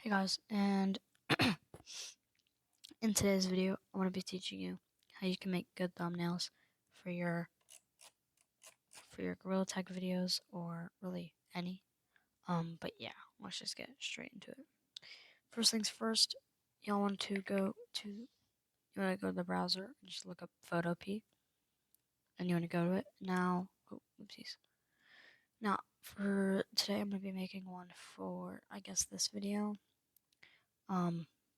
Hey guys, and in today's video, I'm going to be teaching you how you can make good thumbnails for your Gorilla Tag videos or really any. But yeah, let's just get straight into it. First things first, y'all want to go to the browser and just look up photopea, and you want to go to it now. Oh, oopsies. Now for today, I'm going to be making one for this video.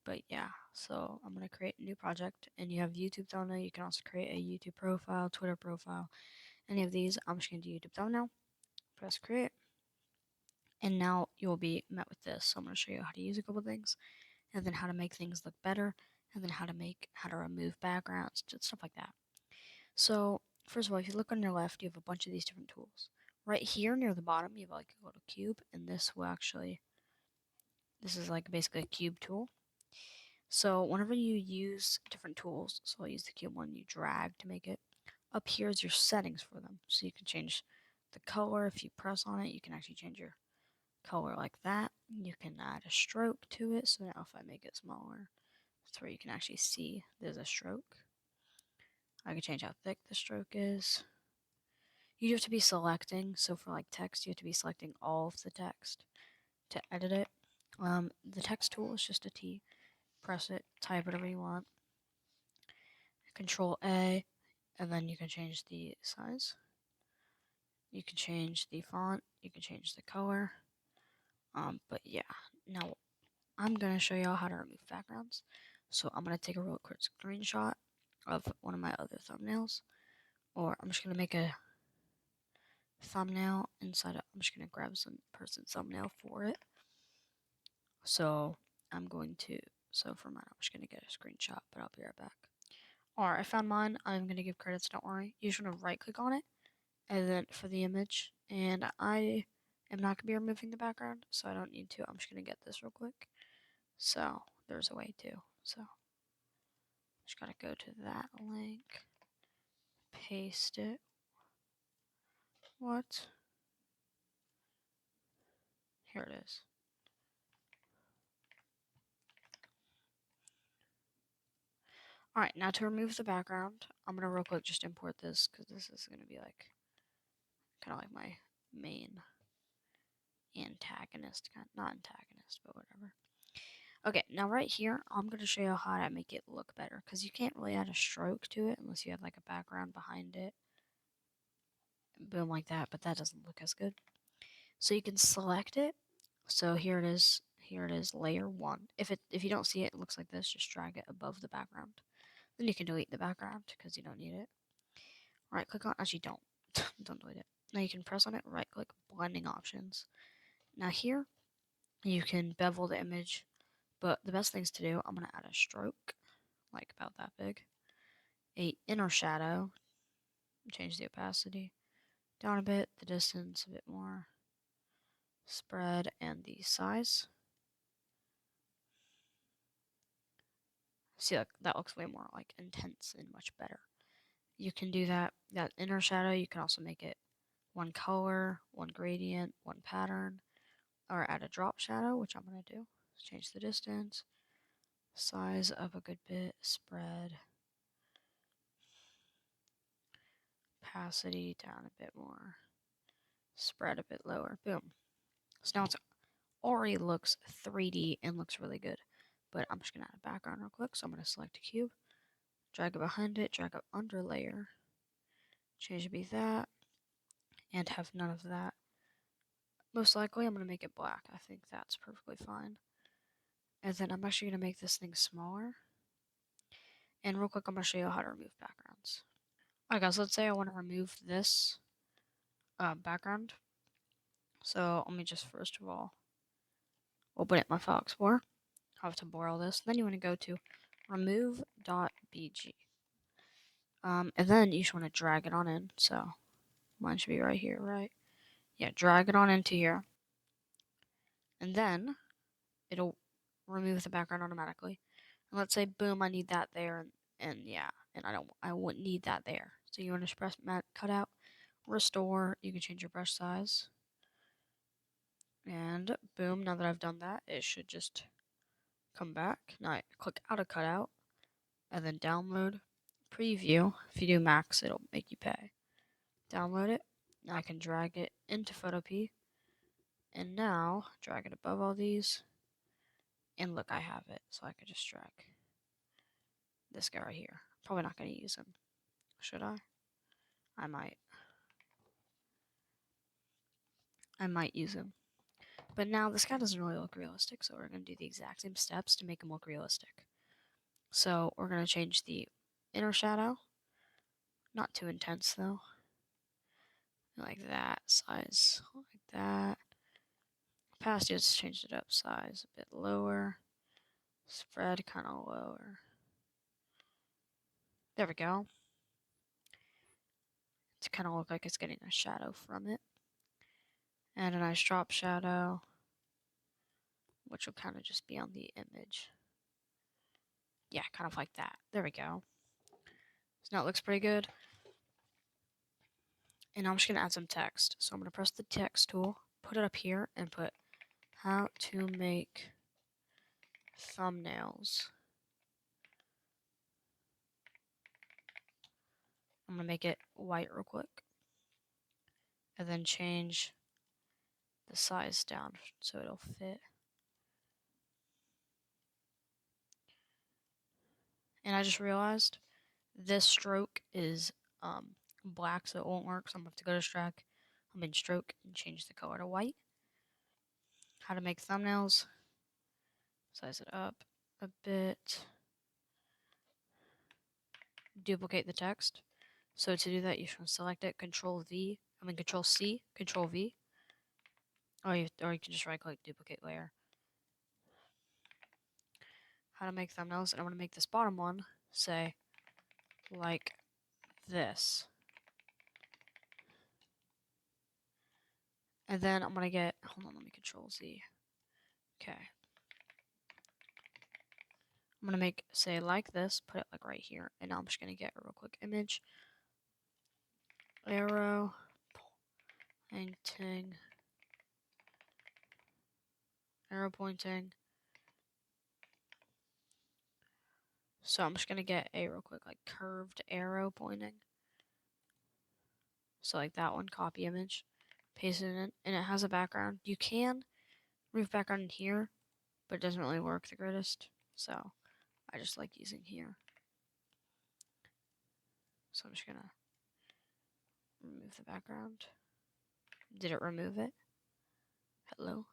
But yeah, so I'm gonna create a new project, and you have YouTube thumbnail. You can also create a YouTube profile, Twitter profile, any of these. I'm just gonna do YouTube thumbnail. Press create, and now you'll be met with this. So I'm gonna show you how to use a couple things, and then how to make things look better, and then how to remove backgrounds, just stuff like that. So first of all, if you look on your left, you have a bunch of these different tools. Right here near the bottom, you have like a little cube, and this is like basically a cube tool. So whenever you use different tools, so I'll use the cube one, you drag to make it. Up here is your settings for them. So you can change the color. If you press on it, you can actually change your color like that. You can add a stroke to it. So now if I make it smaller, that's where you can actually see there's a stroke. I can change how thick the stroke is. You have to be selecting. So for like text, you have to be selecting all of the text to edit it. The text tool is just a T. Press it, type whatever you want. Control A, and then you can change the size. You can change the font. You can change the color. But yeah, now I'm gonna show y'all how to remove backgrounds. So I'm gonna take a real quick screenshot of one of my other thumbnails, or I'm just gonna make a thumbnail inside of, I'm just gonna grab some person's thumbnail for it. So for mine, I'm just gonna get a screenshot, but I'll be right back. Alright, I found mine. I'm gonna give credits, don't worry. You just wanna right click on it, and then for the image, and I am not going to be removing the background, so I don't need to. I'm just going to get this real quick. So there's a way to. So just got to go to that link, paste it. What? Here it is. Alright, now to remove the background, I'm going to real quick just import this, because this is going to be like, kind of like my main antagonist, not antagonist, but whatever. Okay, now right here, I'm going to show you how to make it look better, because you can't really add a stroke to it unless you have like a background behind it. Boom, like that, but that doesn't look as good. So you can select it. So here it is, layer 1. If you don't see it, it looks like this, just drag it above the background. Then you can delete the background, because you don't need it. Right click on, actually don't, don't delete it. Now you can press on it, right click, blending options. Now here, you can bevel the image, but the best things to do, I'm going to add a stroke, like about that big. A inner shadow, change the opacity down a bit, the distance a bit more, spread, and the size. See, that looks way more like intense and much better. You can do that inner shadow. You can also make it one color, one gradient, one pattern, or add a drop shadow, which I'm going to do. Change the distance, size up a good bit, spread, opacity down a bit more, spread a bit lower. Boom. So now it's already looks 3D and looks really good. But I'm just going to add a background real quick. So I'm going to select a cube, drag it behind it, drag up under layer, change it to be that, and have none of that. Most likely I'm going to make it black. I think that's perfectly fine. And then I'm actually going to make this thing smaller. And real quick, I'm going to show you how to remove backgrounds. Alright guys, let's say I want to remove this background. So let me just first of all open up my File Explorer. I have to borrow this. Then you want to go to remove.bg. And then you just want to drag it on in. So mine should be right here, right? Yeah, drag it on into here. And then it'll remove the background automatically. And let's say, boom, I need that there, and yeah, and I wouldn't need that there. So you want to press mat cutout, restore. You can change your brush size. And boom, now that I've done that, it should just come back. Now I click out of cutout and then download, preview. If you do max, it'll make you pay. Download it. Now I can drag it into photopea. And now drag it above all these. And look, I have it. So I could just drag this guy right here. Probably not going to use him. Should I? I might. I might use him. But now this guy doesn't really look realistic, so we're going to do the exact same steps to make him look realistic. So we're going to change the inner shadow. Not too intense though. Like that. Size. Like that. Opacity, just changed it up. Size a bit lower. Spread kind of lower. There we go. To kind of look like it's getting a shadow from it. And a nice drop shadow, which will kind of just be on the image. Yeah, kind of like that. There we go. So now it looks pretty good. And I'm just going to add some text. So I'm going to press the text tool, put it up here, and put how to make thumbnails. I'm going to make it white real quick. And then change the size down so it'll fit. And I just realized this stroke is black, so it won't work. So I'm going to have to go to stroke and change the color to white. How to make thumbnails. Size it up a bit. Duplicate the text. So to do that, you should select it, Control C, Control V. Or you can just right-click, duplicate layer. How to make thumbnails, and I'm going to make this bottom one say like this. And then I'm going to get, hold on, let me Control Z. Okay. I'm going to make, say like this, put it like right here. And now I'm just going to get a real quick image. Arrow, pointing, arrow pointing. So I'm just going to get a real quick like curved arrow pointing. So like that one, copy image, paste it in, and it has a background. You can remove background in here, but it doesn't really work the greatest. So I just like using here. So I'm just going to remove the background. Did it remove it? Hello?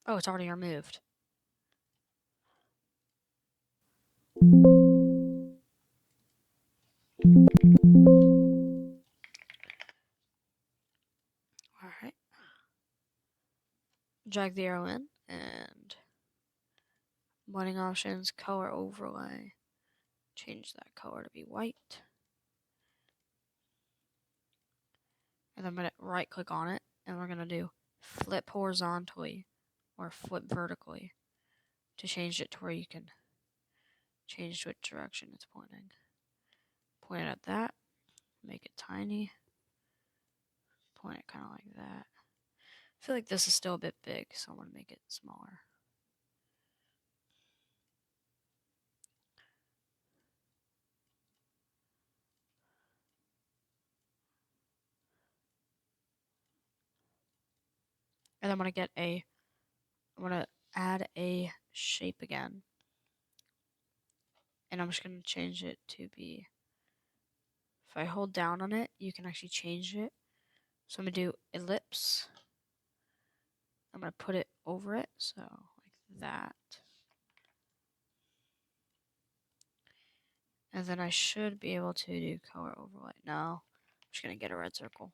Oh, it's already removed. Alright. Drag the arrow in, and blending options, color overlay. Change that color to be white. And I'm going to right click on it, and we're going to do flip horizontally or flip vertically to change it to where you can change which direction it's pointing. Point it at that, make it tiny, point it kind of like that. I feel like this is still a bit big, so I'm going to make it smaller. And I'm going to add a shape again. And I'm just going to change it to be, if I hold down on it, you can actually change it. So I'm going to do ellipse. I'm going to put it over it, so like that. And then I should be able to do color overlay. No, I'm just going to get a red circle.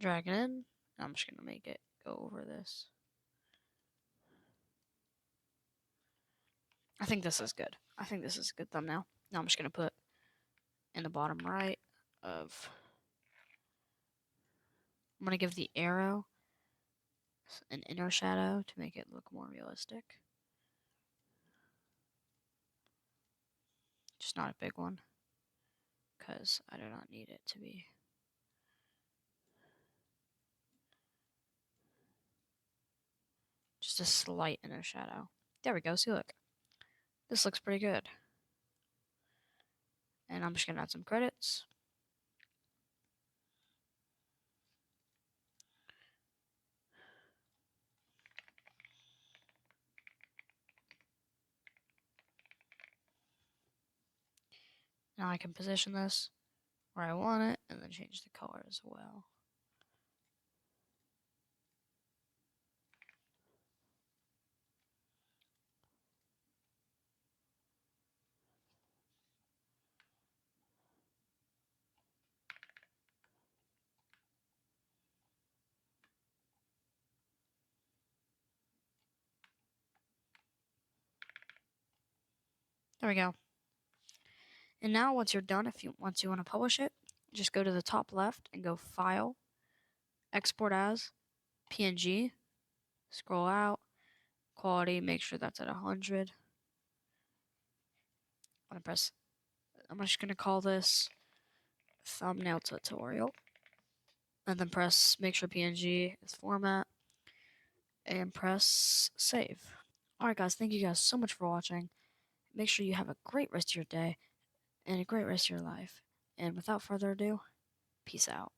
Drag it in. I'm just gonna make it go over this. I think this is good. I think this is a good thumbnail. Now I'm just gonna put in the bottom right of. I'm gonna give the arrow an inner shadow to make it look more realistic. Just not a big one, because I do not need it to be. Just a slight inner shadow. There we go. See, look. This looks pretty good. And I'm just gonna add some credits. Now I can position this where I want it and then change the color as well. There we go. And now once you're done, once you want to publish it, just go to the top left and go File, Export as, PNG, scroll out, quality, make sure that's at 100. I'm just gonna call this thumbnail tutorial. And then make sure PNG is format, and press save. Alright guys, thank you guys so much for watching. Make sure you have a great rest of your day and a great rest of your life. And without further ado, peace out.